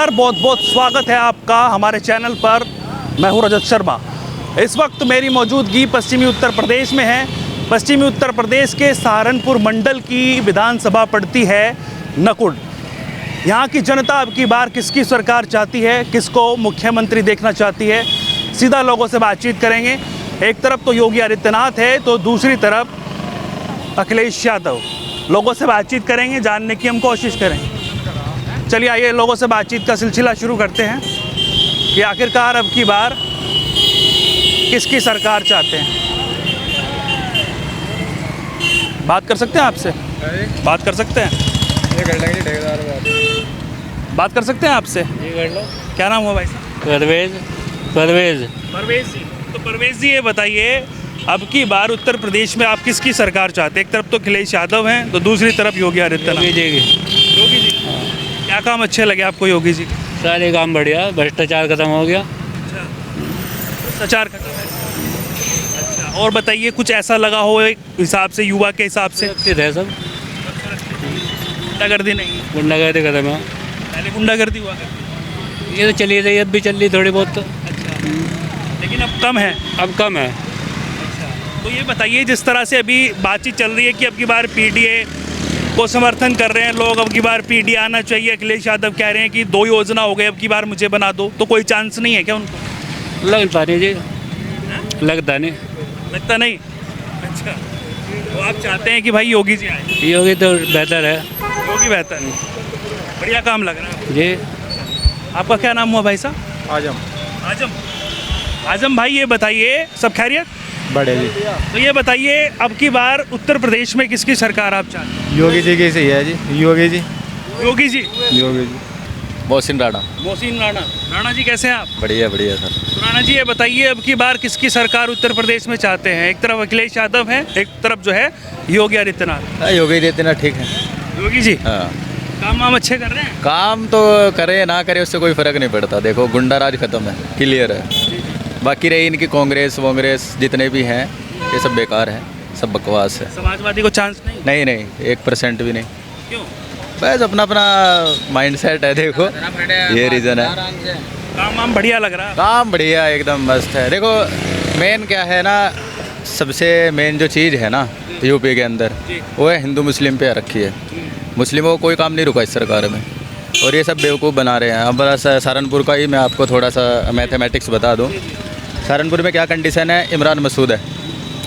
नमस्कार, बहुत बहुत स्वागत है आपका हमारे चैनल पर। मैं हूं रजत शर्मा। इस वक्त मेरी मौजूदगी पश्चिमी उत्तर प्रदेश में है। पश्चिमी उत्तर प्रदेश के सहारनपुर मंडल की विधानसभा पड़ती है नकुड़। यहाँ की जनता अब की बार किसकी सरकार चाहती है, किसको मुख्यमंत्री देखना चाहती है, सीधा लोगों से बातचीत करेंगे। एक तरफ तो योगी आदित्यनाथ है तो दूसरी तरफ अखिलेश यादव। लोगों से बातचीत करेंगे, जानने की हम कोशिश करेंगे। चलिए आइए लोगों से बातचीत का सिलसिला शुरू करते हैं कि आखिरकार अब की बार किसकी सरकार चाहते हैं। बात कर सकते हैं आपसे? बात कर सकते हैं? ये कर लेंगे ठेकेदार बात कर सकते हैं आपसे? ये कर लो। क्या नाम हुआ भाई साहब? परवेज परवेज जी। तो परवेज जी ये बताइए, अब की बार उत्तर प्रदेश में आप किसकी सरकार चाहते हैं? एक तरफ तो अखिलेश यादव हैं तो दूसरी तरफ योगी आदित्यनाथ। योगी जी क्या काम अच्छे लगे आपको योगी जी? सारे काम बढ़िया, भ्रष्टाचार खत्म हो गया। भ्रष्टाचार खत्म है। अच्छा, और बताइए कुछ ऐसा लगा हो एक हिसाब से, युवा के हिसाब से? सुरक्षित है सब, गुंडागर्दी नहीं? गुंडागर्दी खत्म है। पहले गुंडागर्दी हुआ करती ये तो चली रही, अब भी चल रही थोड़ी बहुत तो। थी। अच्छा, लेकिन अब कम है। अब कम है। तो ये बताइए, जिस तरह से अभी बातचीत चल रही है कि अब की बार पीडीए को समर्थन कर रहे हैं लोग, अब की बार पीडीए आना चाहिए, अखिलेश यादव कह रहे हैं कि 2 योजना हो गए, अब की बार मुझे बना दो, तो कोई चांस नहीं है क्या उनको? लगता नहीं जी, लगता नहीं। लगता नहीं? अच्छा, तो आप चाहते हैं कि भाई योगी जी आए? योगी तो बेहतर है योगी बेहतर है, बढ़िया काम लग रहा है जी। आपका क्या नाम हुआ भाई साहब? आजम। आजम। आजम भाई ये बताइए, सब खैरियत? बड़े जी। तो ये बताइए, अब की बार उत्तर प्रदेश में किसकी सरकार आप चाहते हैं? योगी जी की सही है जी। योगी जी। योगी जी। योगी जी। मोहसिन राणा। मोहसिन राणा। राणा जी कैसे हैं आप? बढ़िया बढ़िया सर। तो राणा जी ये बताइए, अब की बार किसकी सरकार उत्तर प्रदेश में चाहते हैं? एक तरफ अखिलेश यादव हैं, एक तरफ जो है योगी आदित्यनाथ। योगी देते ठीक है। योगी जी हाँ, काम वाम अच्छे कर रहे हैं? काम तो करे ना करे उससे कोई फर्क नहीं पड़ता। देखो गुंडा राज खत्म है, क्लियर है। बाकी रही इनकी कांग्रेस जितने भी हैं ये सब बेकार है, सब बकवास है। समाजवादी को चांस नहीं? नहीं नहीं, 1% भी नहीं। क्यों? बस अपना अपना माइंड सेट है, देखो ये रीज़न है। काम वाम बढ़िया लग रहा है? काम बढ़िया एकदम मस्त है। देखो मेन क्या है ना, सबसे मेन जो चीज़ है ना यूपी के अंदर, वो है हिंदू मुस्लिम पे रखी है। मुस्लिमों को कोई काम नहीं रुका इस सरकार में, और ये सब बेवकूफ़ बना रहे हैं। अब बड़ा सहारनपुर का ही मैं आपको थोड़ा सा मैथमेटिक्स बता दूँ। सहारनपुर में क्या कंडीशन है? इमरान मसूद है,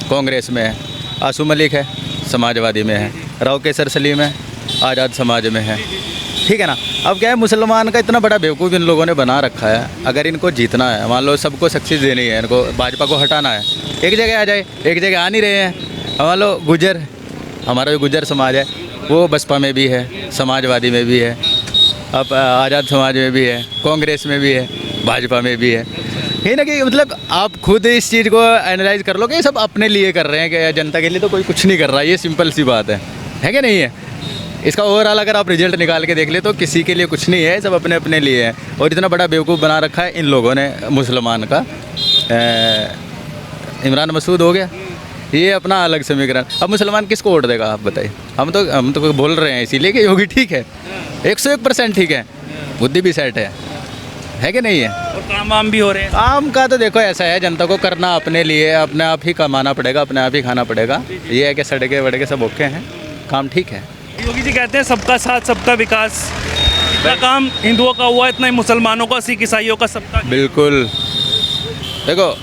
कांग्रेस में है। आसू मलिक है, समाजवादी में है। राव केसर सलीम है, आज़ाद समाज में है। ठीक है ना। अब क्या है, मुसलमान का इतना बड़ा बेवकूफ़ इन लोगों ने बना रखा है। अगर इनको जीतना है, मान लो सबको सक्सेस देनी है, इनको भाजपा को हटाना है, एक जगह आ जाए, एक जगह आ नहीं रहे हैं। मान लो गुजर, हमारा जो गुजर समाज है वो बसपा में भी है, समाजवादी में भी है, अब आज़ाद समाज में भी है, कांग्रेस में भी है, भाजपा में भी है। कहीं ना कहीं मतलब आप खुद इस चीज़ को एनालाइज कर लो कि ये सब अपने लिए कर रहे हैं कि जनता के लिए तो कोई कुछ नहीं कर रहा है। ये सिंपल सी बात है कि नहीं है? इसका ओवरऑल अगर आप रिजल्ट निकाल के देख ले तो किसी के लिए कुछ नहीं है, सब अपने अपने लिए है। और इतना बड़ा बेवकूफ़ बना रखा है इन लोगों ने मुसलमान का। इमरान मसूद हो गया, ये अपना अलग समीकरण। अब मुसलमान किसको वोट देगा आप बताइए? हम तो बोल रहे हैं इसीलिए कि योगी ठीक है, 101% ठीक है, बुद्धि भी सेट है कि नहीं है? और काम वाम भी हो रहे हैं? काम का तो देखो ऐसा है, जनता को करना अपने लिए, अपने आप ही कमाना पड़ेगा, अपने आप ही खाना पड़ेगा। ये है कि सड़के वड़के सब ओके हैं, काम ठीक है। योगी जी कहते हैं सबका साथ सबका विकास। इतना काम हिंदुओं का हुआ, इतना ही मुसलमानों का, सिख ईसाइयों का, सबका। बिल्कुल। देखो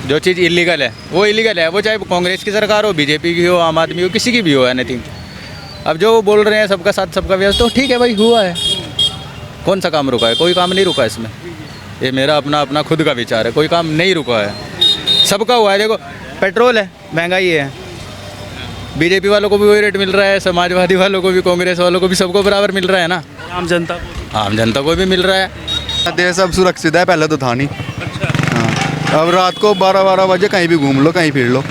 जो चीज़ इलीगल है वो इलीगल है, वो चाहे कांग्रेस की सरकार हो, बीजेपी की हो, आम आदमी हो, किसी की भी हो, एनीथिंग। अब जो वो बोल रहे हैं सबका साथ सबका विकास, तो ठीक है भाई, हुआ है। कौन सा काम रुका है? कोई काम नहीं रुका इसमें। ये मेरा अपना खुद का विचार है, कोई काम नहीं रुका है, सबका हुआ है। देखो पेट्रोल है, महंगाई है, बीजेपी वालों को भी वही रेट मिल रहा है, समाजवादी वालों को भी, कांग्रेस वालों को भी, सबको बराबर मिल रहा है ना। आम जनता को भी मिल रहा है। देश अब सुरक्षित है, पहले तो था नहीं। अच्छा। हाँ, अब रात को 12-12 बजे कहीं भी घूम लो, कहीं फिर लो,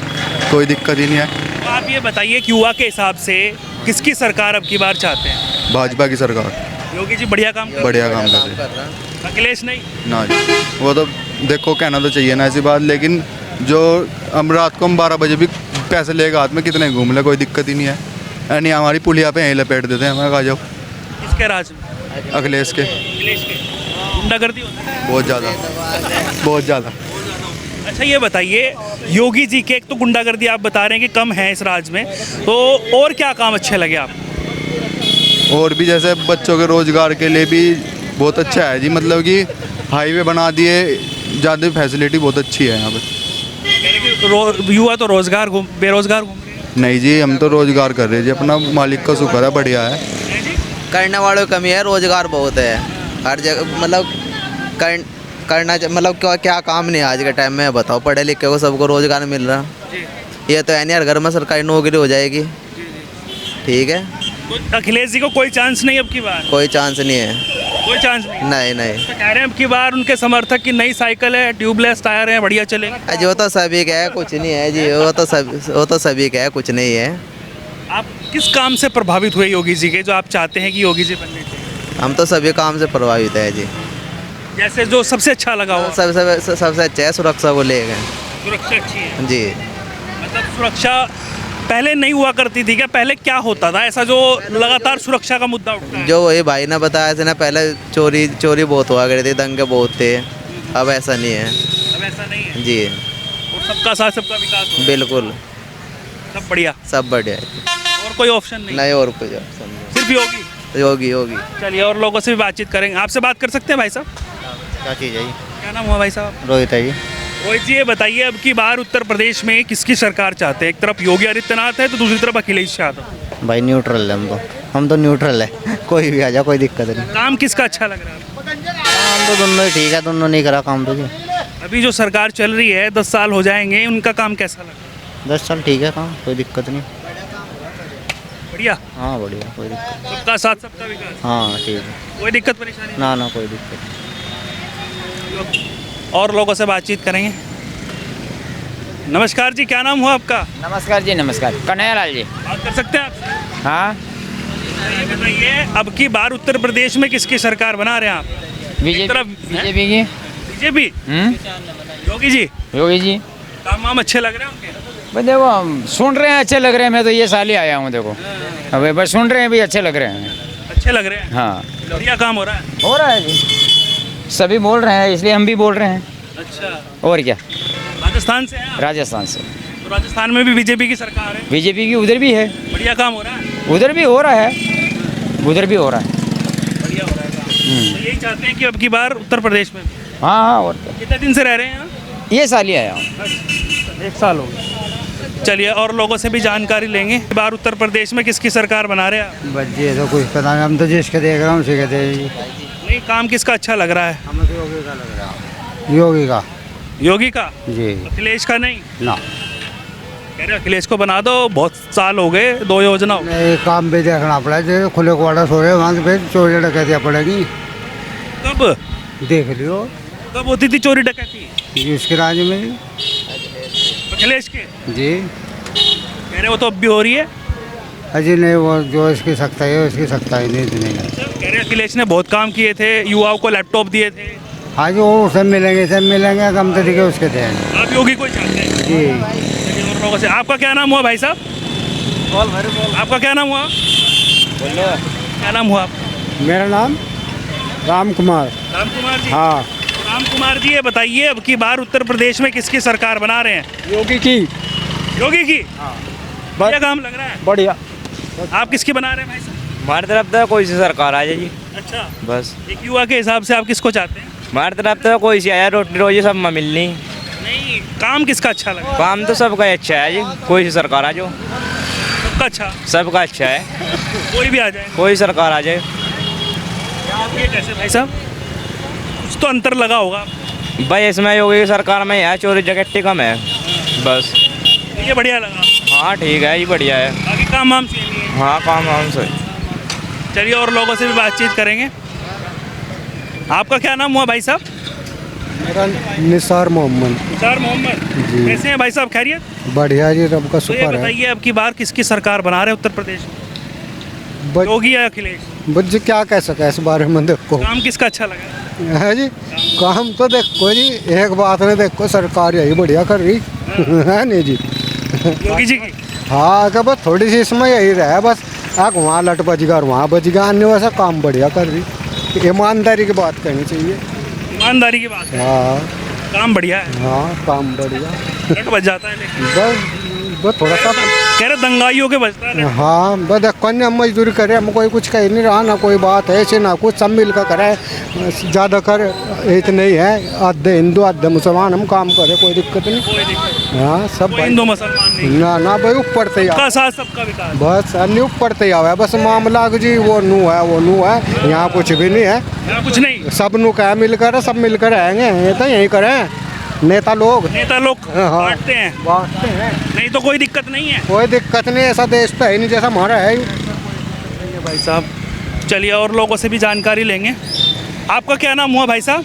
कोई दिक्कत ही नहीं है। तो आप ये बताइए कि युवा के हिसाब से किसकी सरकार अब की बार चाहते हैं? भाजपा की सरकार योगी जी बढ़िया काम कर बढ़िया काम कर रही है। अखिलेश नहीं? ना जी, वो तो देखो कहना तो चाहिए ना ऐसी बात, लेकिन जो हम रात को 12 बजे भी पैसे लेकर हाथ में कितने घूम ले, कोई दिक्कत ही नहीं है। नहीं, हमारी पुलिया पे यहीं लपेट देते हैं, हमें आ जाओ। किसके राज में? अखिलेश के। अखिलेश के। गुंडागर्दी होता है? बहुत ज़्यादा, बहुत ज़्यादा। अच्छा ये बताइए, योगी जी के एक तो गुंडागर्दी आप बता रहे हैं कि कम है इस राज्य में, तो और क्या काम अच्छे लगे आपको? और भी जैसे बच्चों के रोज़गार के लिए भी बहुत अच्छा है जी, मतलब कि हाईवे बना दिए, ज़्यादा फैसिलिटी बहुत अच्छी है यहाँ पे। युवा तो रोजगार बेरोजगार घूम रहे हैं। नहीं जी, हम तो रोज़गार कर रहे हैं जी, अपना मालिक का शुक्र है, बढ़िया है। करने वालों की कमी है, रोजगार बहुत है हर जगह। मतलब करना मतलब क्या काम नहीं है आज के टाइम में, बताओ। पढ़े लिखे को सबको रोजगार मिल रहा, ये तो है नहीं हर घर में सरकारी नौकरी हो जाएगी। ठीक है, तो अखिलेश जी को कोई चांस नहीं अब की बार? कोई चांस नहीं है, कोई चांस नहीं? नहीं। तो कह रहे हैं अब की बार उनके समर्थक की नई साइकिल है, ट्यूबलेस टायर है, बढ़िया चलेगा। अजी वो तो सभी का है, कुछ नहीं है जी, वो तो सभी का है, कुछ नहीं है। आप किस काम से प्रभावित हुए योगी जी के, जो आप चाहते हैं कि योगी जी बनने चाहिए? हम तो सभी काम से प्रभावित है जी। जैसे जो सबसे अच्छा लगा हो? सबसे अच्छा है सुरक्षा को लेकर। सुरक्षा अच्छी है जी। मतलब सुरक्षा पहले नहीं हुआ करती थी क्या? पहले क्या होता था ऐसा जो लगातार सुरक्षा का मुद्दा उठता है? जो वही भाई ने बताया था ना, पहले चोरी बहुत हुआ करती थी, दंगे बहुत थे। अब ऐसा नहीं है। अब ऐसा नहीं है जी। और सबका साथ सबका विकास हो, बिल्कुल सब बढ़िया, सब बढ़िया है। और कोई ऑप्शन नहीं? नहीं और कुछ ऑप्शन नहीं। सिर्फ योगी? योगी। चलिए और लोगों से भी बातचीत करेंगे। आपसे बात कर सकते हैं भाई साहब? क्या चीज़ है? क्या नाम हुआ भाई साहब? रोहित है जी। रोहित जी ये बताइए, अब की बार उत्तर प्रदेश में किसकी सरकार चाहते हैं? एक तरफ योगी आदित्यनाथ है तो दूसरी तरफ अखिलेश यादव। भाई न्यूट्रल है, हम तो न्यूट्रल है, कोई भी आ जाए कोई दिक्कत नहीं। काम किसका अच्छा लग रहा है? हम तो दोनों ही ठीक है, दोनों नहीं करा काम तो जी। अभी जो सरकार चल रही है 10 साल हो जाएंगे, उनका काम कैसा लगा? 10 साल ठीक है काम, कोई दिक्कत नहीं। बढ़िया? हाँ बढ़िया, कोई दिक्कत। सबका साथ सबका विकास? हाँ ठीक है, कोई दिक्कत परेशानी ना कोई दिक्कत। नहीं? और लोगों से बातचीत करेंगे। नमस्कार जी, क्या नाम हुआ आपका? नमस्कार जी, नमस्कार। कन्हैयालाल जी। बात कर सकते हैं आपसे? हाँ, ये बताइए, अब की बार उत्तर प्रदेश में किसकी सरकार बना रहे हैं आप? बीजेपी की। बीजेपी? योगी जी? योगी जी। काम वाम अच्छे लग रहे हैं उनके? बस देखो, हम सुन रहे हैं अच्छे लग रहे हैं। मैं तो ये साल ही आया हूँ, देखो अबे बस सुन रहे हैं भी अच्छे लग रहे हैं। अच्छे लग रहे हैं? हाँ, बढ़िया काम हो रहा है? हो रहा है जी, सभी बोल रहे हैं इसलिए हम भी बोल रहे हैं। अच्छा, और क्या। राजस्थान से हैं आप? राजस्थान से। तो राजस्थान में भी बीजेपी की सरकार है? बीजेपी की उधर भी है, बढ़िया काम हो रहा है? उधर भी हो रहा है, उधर भी हो रहा है। बढ़िया हो रहा है काम। तो यही चाहते हैं कि अब की बार उत्तर प्रदेश में भी। हाँ, और क्या। कितने दिन से रह रहे हैं यहाँ? ये साल ही आया हूँ। 1 साल हो गया। चलिए और लोगों से भी जानकारी लेंगे। इस बार उत्तर प्रदेश में किसकी सरकार बना रहे हैं आप? बस ये तो कुछ पता नहीं, हम तो जिसके देख रहे हैं उसी के दे। नहीं, काम किसका अच्छा लग रहा है? हमें तो योगी का लग रहा है। योगी का योगी का? जी। अखिलेश का नहीं? ना, कह रहे अखिलेश को बना दो, बहुत साल हो गए, 2 योजना हो। नहीं काम भी देखना पड़ा है, जो खुले क्वार्टर हो रहे वहाँ पे चोरी डकैतियाँ पड़ेगी। कब देख लियो, कब होती थी चोरी डकैती? जिसके राज्य में। अखिलेश के? जी। कह रहे वो तो अब भी हो रही है। अजी नहीं, वो जो इसकी सख्ताई है उसकी सख्ताई नहीं। कह रहे अखिलेश ने बहुत काम किए थे, युवाओं को लैपटॉप दिए थे। हाँ जी, वो सब मिलेंगे कम तरीके उसके देंगे। आप योगी को चाहते हैं? जी। चलिए और लोगों से। आपका क्या नाम हुआ भाई साहब? आपका क्या नाम हुआ? क्या नाम हुआ आपका? मेरा नाम राम कुमार। राम कुमार जी? हाँ। राम कुमार जी ये बताइए, अब की बार उत्तर प्रदेश में किसकी सरकार बना रहे हैं? योगी की। योगी की? बढ़िया काम लग रहा है? बढ़िया। आप किसकी बना रहे हैं भाई साहब? हमारी तरफ तो कोई सी सरकार आ जाए जी, अच्छा, बस। एक युवा के हिसाब से आप किसको चाहते हैं? हमारी तरफ तो कोई सी आया, रोटी रोजी सब में मिलनी। नहीं, काम किसका अच्छा लगा? काम तो सबका ही अच्छा है जी, कोई सी सरकार आ जाओ, सबका अच्छा? सबका अच्छा है, कोई भी आ जाए? कोई सरकार आ जाए। ये कैसे भाई साहब? कुछ तो अंतर लगा होगा। भाई इसमें योगी की सरकार में है चोरी डकैती कम है, बस। ये बढ़िया लगा? हाँ ठीक है, ये बढ़िया है। बाकी काम वाम चाहिए नहीं है? हाँ, काम वाम से। चलिए और लोगों से भी बातचीत करेंगे। आपका क्या नाम हुआ भाई साहब? मेरा निसार मोहम्मद। निसार मोहम्मद जी। कैसे हैं भाई साहब, खैरियत? बढ़िया जी, रब का तो ये शुक्र है। बताइए, अब की बार किसकी सरकार बना रहे हैं उत्तर प्रदेश में? बच योगी या अखिलेश? जी क्या कह सके इस बारे में, देखो काम किसका अच्छा लगा? है जी। काम तो देखो जी, एक बात ने देखो, सरकार यही बढ़िया कर रही है नहीं जी। योगी जी की? हाँ, क्या बस थोड़ी सी इसमें यही रहा है, बस आग वहाँ लट बज गया और वहाँ बज गया, अन्य वैसा काम बढ़िया कर रही। ईमानदारी की बात कहनी चाहिए। ईमानदारी की बात है, हाँ काम बढ़िया है, हाँ काम बढ़िया। रट बच जाता है लेकिन बस थोड़ा सा कह रहे दंगाइयों के बचता है। हाँ बस देखो नहीं, हम मजदूरी करें, हम कोई कुछ कह नहीं रहा ना, कोई बात है ऐसे ना कुछ, सब मिल कर करें, ज़्यादा कर इतने ही है, आधे हिंदू आधे मुसलमान, हम काम करें, कोई दिक्कत नहीं। कोई दिक्कत हाँ सब कोई भाई हिंदू मुसलमान नहीं, ना भाई ऊपर से सबका साथ सबका विकास। बस अन्य ऊपर से आवा है, बस मामला कि जी वो नू है, यहाँ कुछ भी नहीं है, यहाँ कुछ नहीं, सब नू क्या मिलकर सब मिलकर आएंगे, ये तो यही करें नेता लोग नेता लोग हाँ। बांटते हैं, बांटते हैं, नहीं तो कोई दिक्कत नहीं है। कोई दिक्कत नहीं, ऐसा देश तो है नहीं जैसा हमारा है। भाई साहब चलिए और लोगों से भी जानकारी लेंगे। आपका क्या नाम हुआ भाई साहब?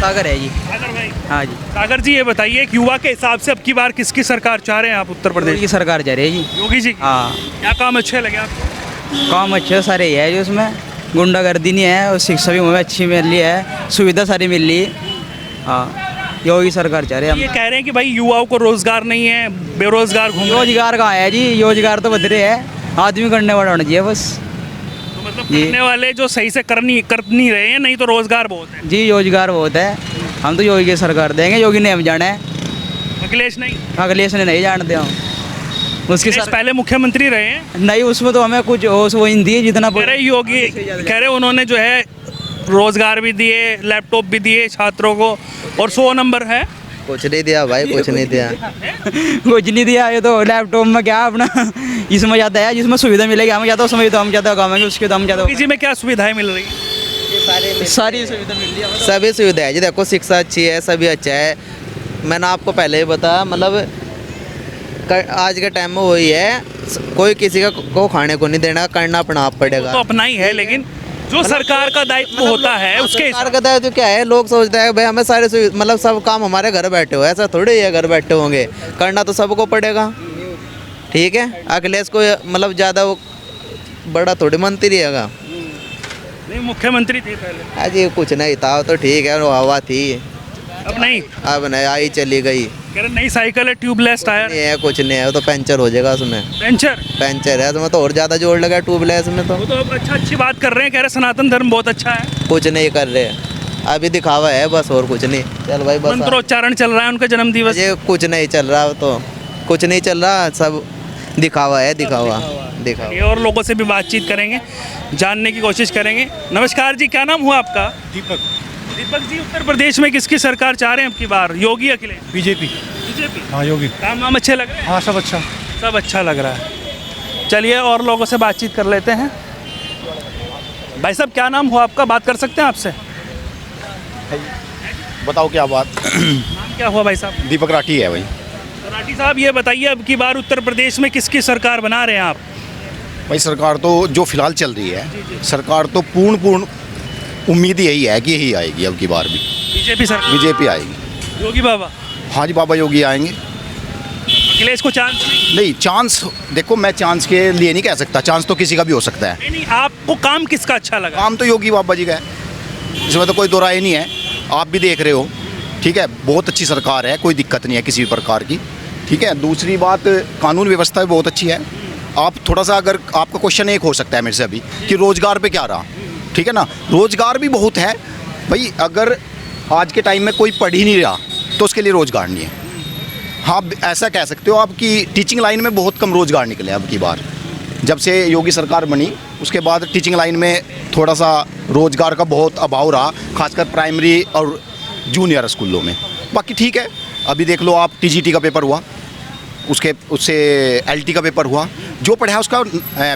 सागर है जी। सागर भाई। हाँ जी, सागर जी ये बताइए एक युवा के हिसाब से अब की बार किसकी सरकार चाह रहे हैं आप उत्तर प्रदेश? की सरकार जा रही है जी। योगी जी की? हाँ, क्या काम अच्छे लगे आपको? काम अच्छे सारे ही है जो उसमें गुंडागर्दी नहीं है और शिक्षा भी हमें अच्छी मिल रही है, सुविधा सारी मिल रही है। हाँ, योगी सरकार चाह रहे हैं ये कह रहे हैं कि भाई युवाओं को रोजगार नहीं है, बेरोजगार घूम रहे हैं। रोजगार कहाँ है जी, रोजगार तो बदले है, आदमी करने वाला होना चाहिए बस तो मतलब जी। करने वाले जो सही से कर नहीं रहे हैं, नहीं तो रोजगार बहुत है। जी। रोजगार बहुत है, हम तो योगी की सरकार देंगे, योगी ने हम जाना है, अखिलेश नहीं, अखिलेश ने नहीं जानते हम उसकी अखिलेश पहले मुख्यमंत्री रहे हैं। नहीं, उसमें तो हमें कुछ वो हिंदी जितना कह रहे योगी, कह रहे उन्होंने जो है रोजगार भी दिए, लैपटॉप भी दिए छात्रों को, और 100 नंबर है। कुछ नहीं दिया भाई, कुछ नहीं दिया कुछ नहीं दिया। ये तो लैपटॉप में क्या अपना इसमें ज़्यादा है, जिसमें सुविधा मिलेगी हमें ज़्यादा, उसमें तो हम ज़्यादा कमाएंगे, उसके तो हम ज़्यादा योगी जी में क्या सुविधाएं मिल रही हैं? सारी सुविधा मिल रही है, सभी सुविधा है जी। देखो शिक्षा अच्छी है, सभी अच्छा है, मैंने आपको पहले ही बताया, मतलब आज के टाइम में वही है, कोई किसी का को खाने को नहीं देना, करना अपना आप पड़ेगा। तो अपना ही है, लेकिन जो सरकार का दायित्व होता है उसके सरकार का दायित्व क्या है, लोग सोचते हैं भाई हमें सारे मतलब सब काम हमारे घर बैठे हो, ऐसा थोड़ी है घर बैठे होंगे, करना तो सबको पड़ेगा। ठीक है, अखिलेश को मतलब ज़्यादा वो बड़ा थोड़ी मंत्री रहेगा। नहीं, मुख्यमंत्री थे पहले, आज ये कुछ नहीं था तो ठीक है, वो हवा थी, अब नहीं। अब नहीं आई, चली गई। कह रहे नई साइकिल है, ट्यूबलेस टायर, नहीं है, कुछ नहीं है, वो तो पंचर हो जाएगा उसमें, पेंचर। पंचर है उसमें तो और ज़्यादा जोर लगा ट्यूबलेस में तो। वो तो अब अच्छी बात कर रहे हैं, कह रहे सनातन धर्म बहुत अच्छा है। कुछ नहीं कर रहे, अभी दिखावा है बस, और कुछ नहीं। चल भाई बस, मंत्रोच्चारण चल रहा है उनका जन्म दिवस। ये कुछ नहीं चल रहा, तो कुछ नहीं चल रहा, सब दिखावा है, दिखावा दिखावा। ये और लोगों से भी बातचीत करेंगे, जानने की कोशिश करेंगे। नमस्कार जी, क्या नाम हुआ आपका? दीपक। दीपक जी, उत्तर प्रदेश में किसकी सरकार चाह रहे हैं अब की बार? योगी, अखिलेश? बीजेपी। बीजेपी। हाँ योगी। काम वाम अच्छे लग रहे हैं? हाँ सब अच्छा। सब अच्छा लग रहा है। चलिए और लोगों से बातचीत कर लेते हैं। भाई साहब क्या नाम हुआ आपका, बात कर सकते हैं आपसे? बताओ क्या बात। नाम क्या हुआ भाई साहब? दीपक राठी है भाई। तो राठी साहब ये बताइए अब की बार उत्तर प्रदेश में किसकी सरकार बना रहे हैं आप? भाई सरकार तो जो फिलहाल चल रही है, सरकार तो पूर्ण उम्मीद यही है कि यही आएगी अब की बार भी, बीजेपी सरकार, बीजेपी आएगी। योगी बाबा? हाँ जी, बाबा योगी आएंगे। अखिलेश को चांस नहीं? नहीं, चांस देखो मैं चांस के लिए नहीं कह सकता, चांस तो किसी का भी हो सकता है। नहीं, आपको काम किसका अच्छा लगा? काम तो योगी बाबा जी का है, इसमें तो कोई दो राय नहीं है, आप भी देख रहे हो। ठीक है, बहुत अच्छी सरकार है, कोई दिक्कत नहीं है किसी भी प्रकार की। ठीक है, दूसरी बात कानून व्यवस्था भी बहुत अच्छी है। आप थोड़ा सा, अगर आपका क्वेश्चन एक हो सकता है मेरे से अभी कि रोज़गार पे क्या रहा, ठीक है ना, रोज़गार भी बहुत है भाई। अगर आज के टाइम में कोई पढ़ ही नहीं रहा तो उसके लिए रोज़गार नहीं है। हाँ, ऐसा कह सकते हो आप कि टीचिंग लाइन में बहुत कम रोज़गार निकले अब की बार, जब से योगी सरकार बनी उसके बाद टीचिंग लाइन में थोड़ा सा रोज़गार का बहुत अभाव रहा, खासकर प्राइमरी और जूनियर स्कूलों में। बाकी ठीक है, अभी देख लो आप, टीजीटी का पेपर हुआ, उससे एलटी का पेपर हुआ, जो पढ़ा उसका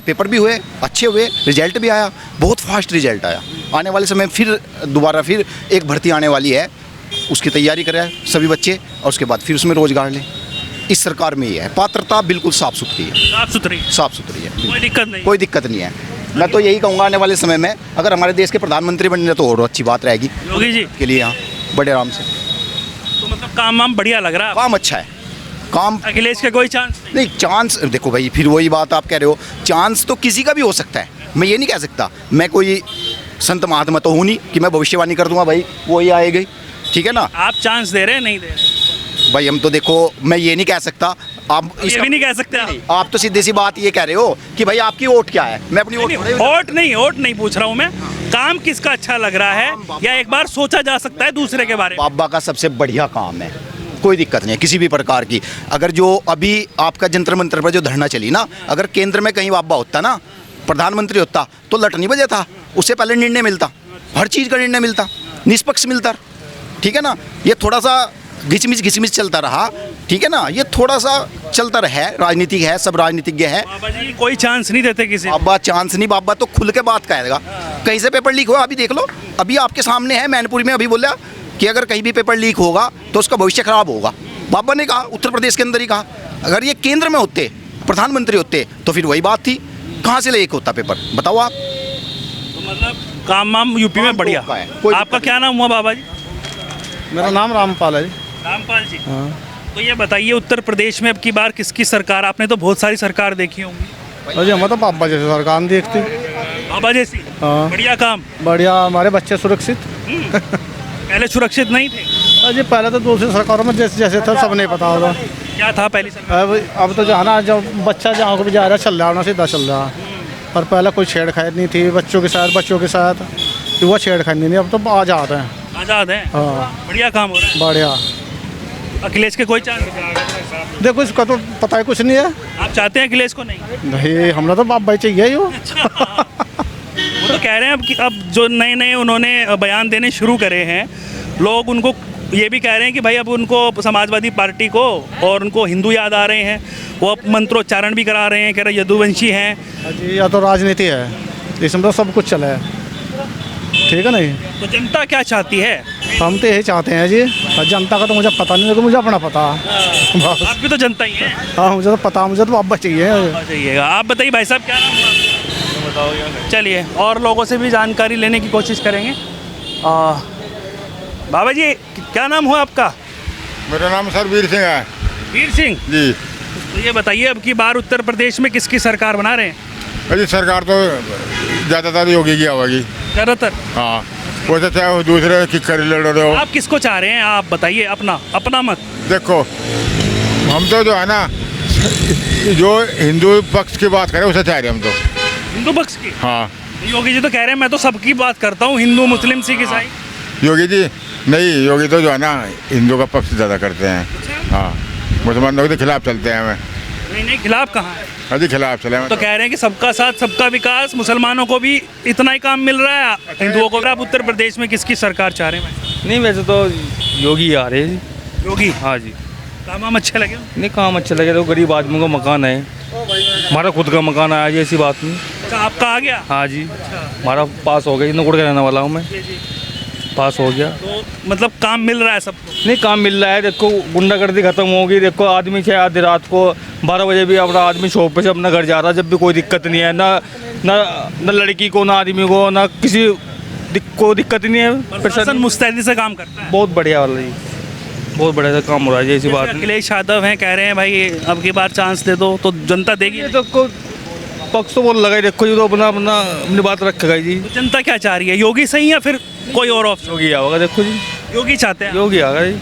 पेपर भी हुए, अच्छे हुए, रिजल्ट भी आया, बहुत फास्ट रिजल्ट आया। आने वाले समय फिर दोबारा फिर एक भर्ती आने वाली है, उसकी तैयारी करें सभी बच्चे और उसके बाद फिर उसमें रोज़गार लें। इस सरकार में ये है, पात्रता बिल्कुल साफ़ सुथरी है, साफ़ सुथरी है, कोई दिक्कत नहीं? कोई दिक्कत नहीं है। मैं तो यही कहूँगा आने वाले समय में अगर हमारे देश के प्रधानमंत्री बनने तो और अच्छी बात रहेगी योगी जी के लिए। यहाँ बड़े आराम से, तो मतलब काम वाम बढ़िया लग रहा है? काम अच्छा है, काम। अखिलेश का कोई चांस नहीं, चांस देखो भाई, फिर वही बात आप कह रहे हो, चांस तो किसी का भी हो सकता है, मैं ये नहीं कह सकता। मैं कोई संत महात्मा तो हूँ नहीं कि मैं भविष्यवाणी कर दूंगा भाई वही आएगी, ठीक है ना। आप चांस दे रहे हैं, नहीं दे रहे? भाई हम तो देखो, मैं ये नहीं कह सकता, आप ये भी नहीं कह सकते आप तो सीधी सी बात ये कह रहे हो कि भाई आपकी वोट क्या है। मैं अपनी वोट वोट नहीं पूछ रहा हूँ मैं, काम किसका अच्छा लग रहा है, या एक बार सोचा जा सकता है दूसरे के बारे में? बाबा का सबसे बढ़िया काम है, कोई दिक्कत नहीं है किसी भी प्रकार की। अगर जो अभी आपका जंतर मंतर पर जो धरना चली ना, अगर केंद्र में कहीं बाबा होता ना, प्रधानमंत्री होता, तो लट नहीं बजा था, उससे पहले निर्णय मिलता, हर चीज़ का निर्णय मिलता, निष्पक्ष मिलता, ठीक है ना। ये थोड़ा सा घिचमिच चलता रहा, ठीक है ना, ये थोड़ा सा चलता रहा है, राजनीतिक है, सब राजनीतिज्ञ है। बाबा जी कोई चांस नहीं देते किसी को? बाबा चांस नहीं, बाबा तो खुल के बात कहेगा। कहीं से पेपर लीक हुआ अभी देख लो, अभी आपके सामने है, मैनपुरी में अभी बोला कि अगर कहीं भी पेपर लीक होगा तो उसका भविष्य खराब होगा। बाबा ने कहा, उत्तर प्रदेश के अंदर ही कहा। अगर ये केंद्र में होते, प्रधानमंत्री होते, तो फिर वही बात थी, कहाँ से लीक होता पेपर, बताओ आप। तो मतलब काम वाम यूपी में बढ़िया। का है, कोई आपका क्या नाम हुआ बाबा जी? मेरा नाम रामपाल है जी। रामपाल जी। तो ये बताइए, उत्तर प्रदेश में अब की बार किसकी सरकार? आपने तो बहुत सारी सरकार देखी होंगी। अजय हम तो बाबा जैसे सरकार नहीं देखती। बाबा जैसी? हाँ। बढ़िया काम। बढ़िया, हमारे बच्चे सुरक्षित। पहले सुरक्षित नहीं थे? अजय पहले तो दूसरी सरकारों में जैसे जैसे था सब नहीं पता होगा। क्या था पहली सरकार? अब तो जाना, जब बच्चा जहाँ को भी जा रहा है चल रहा है, सीधा चल रहा है। और पहले कोई छेड़खानी नहीं थी बच्चों के साथ वो छेड़खानी नहीं, अब तो आज़ाद हैं। आज़ाद है। हाँ, बढ़िया काम हो रहा है। बढ़िया। अखिलेश के कोई चांस? देखो इसका तो पता ही कुछ नहीं है। आप चाहते हैं अखिलेश को? नहीं नहीं, हमने तो बाबा ही चाहिए वो। वो तो कह रहे हैं अब कि अब जो नए नए उन्होंने बयान देने शुरू करे हैं, लोग उनको ये भी कह रहे हैं कि भाई अब उनको समाजवादी पार्टी को और उनको हिंदू याद आ रहे हैं, वो अब मंत्रोच्चारण भी करा रहे हैं, कह रहे यदुवंशी हैं। जी, या तो राजनीति है, इसमें तो सब कुछ चला है, ठीक है नहीं। तो जनता क्या चाहती है? हम तो यही चाहते हैं जी, और जनता का तो मुझे पता नहीं है, तो मुझे अपना पता है। बस। आप भी तो जनता ही हैं। हाँ, मुझे तो पता, मुझे तो बाबा चाहिए। चाहिएगा। आप बताइए भाई साहब, क्या नाम हुआ? बताओ। चलिए और लोगों से भी जानकारी लेने की कोशिश करेंगे। बाबा जी क्या नाम हुआ आपका? मेरा नाम सर वीर सिंह है। वीर सिंह जी। तो ये बताइए, अब की बार उत्तर प्रदेश में किसकी सरकार बना रहे हैं? अरे सरकार तो ज़्यादातर योगी की होगी। ज़्यादातर? हाँ, वैसे चाहे वो दूसरे की कर लड़ रहे हो। आप किसको चाह रहे हैं? आप बताइए, अपना मत। देखो, हम तो जो है ना, जो हिंदू पक्ष की बात करें उसे चाह रहे हम तो। हिंदू पक्ष की? हाँ। योगी जी तो कह रहे हैं मैं तो सबकी बात करता हूँ, हिंदू मुस्लिम सिख ईसाई। योगी जी नहीं, योगी तो जो है ना हिंदू का पक्ष ज़्यादा करते हैं। हाँ, मुसलमानों के खिलाफ चलते हैं हमें। नहीं, खिलाफ कहाँ है? हाँ जी, खिलाफ चले तो कह रहे हैं कि सबका साथ सबका विकास, मुसलमानों को भी इतना ही काम मिल रहा है, हिंदुओं को। आप उत्तर प्रदेश में किसकी सरकार चाह रहे हैं? नहीं, वैसे तो योगी आ रहे हैं। योगी? हाँ जी। काम अच्छे लगे? नहीं, काम अच्छा लगे तो गरीब आदमी को मकान है, हमारा खुद का मकान आया जी, ऐसी बात नहीं। अच्छा, आपका आ गया? हाँ जी, हमारा पास हो गया, नकुड़ का रहने वाला हूँ मैं, पास हो गया। तो मतलब काम मिल रहा है सबको? नहीं, काम मिल रहा है। देखो, गुंडागर्दी खत्म होगी। देखो, आदमी चाहे आधी रात को 12 बजे भी अपना आदमी शॉप पे से अपना घर जा रहा है, जब भी कोई दिक्कत नहीं है, ना लड़की को, ना आदमी को, ना किसी को दिक्कत नहीं है। प्रशासन मुस्तैदी से काम करता है? बहुत बढ़िया वाला जी, बहुत बढ़िया से काम हो रहा है, ऐसी बात नहीं। अखिलेश यादव हैं, कह रहे हैं भाई अब की बार चांस दे दो, तो जनता देगी? ये तो पक्ष तो बोल लगा ही, देखो, ये तो अपनी बात रखेगा जी। तो जनता क्या चाह रही है? योगी सही या फिर कोई और ऑप्शन? योगी आएगा, देखो जी, योगी चाहते हैं? योगी आएगा जी।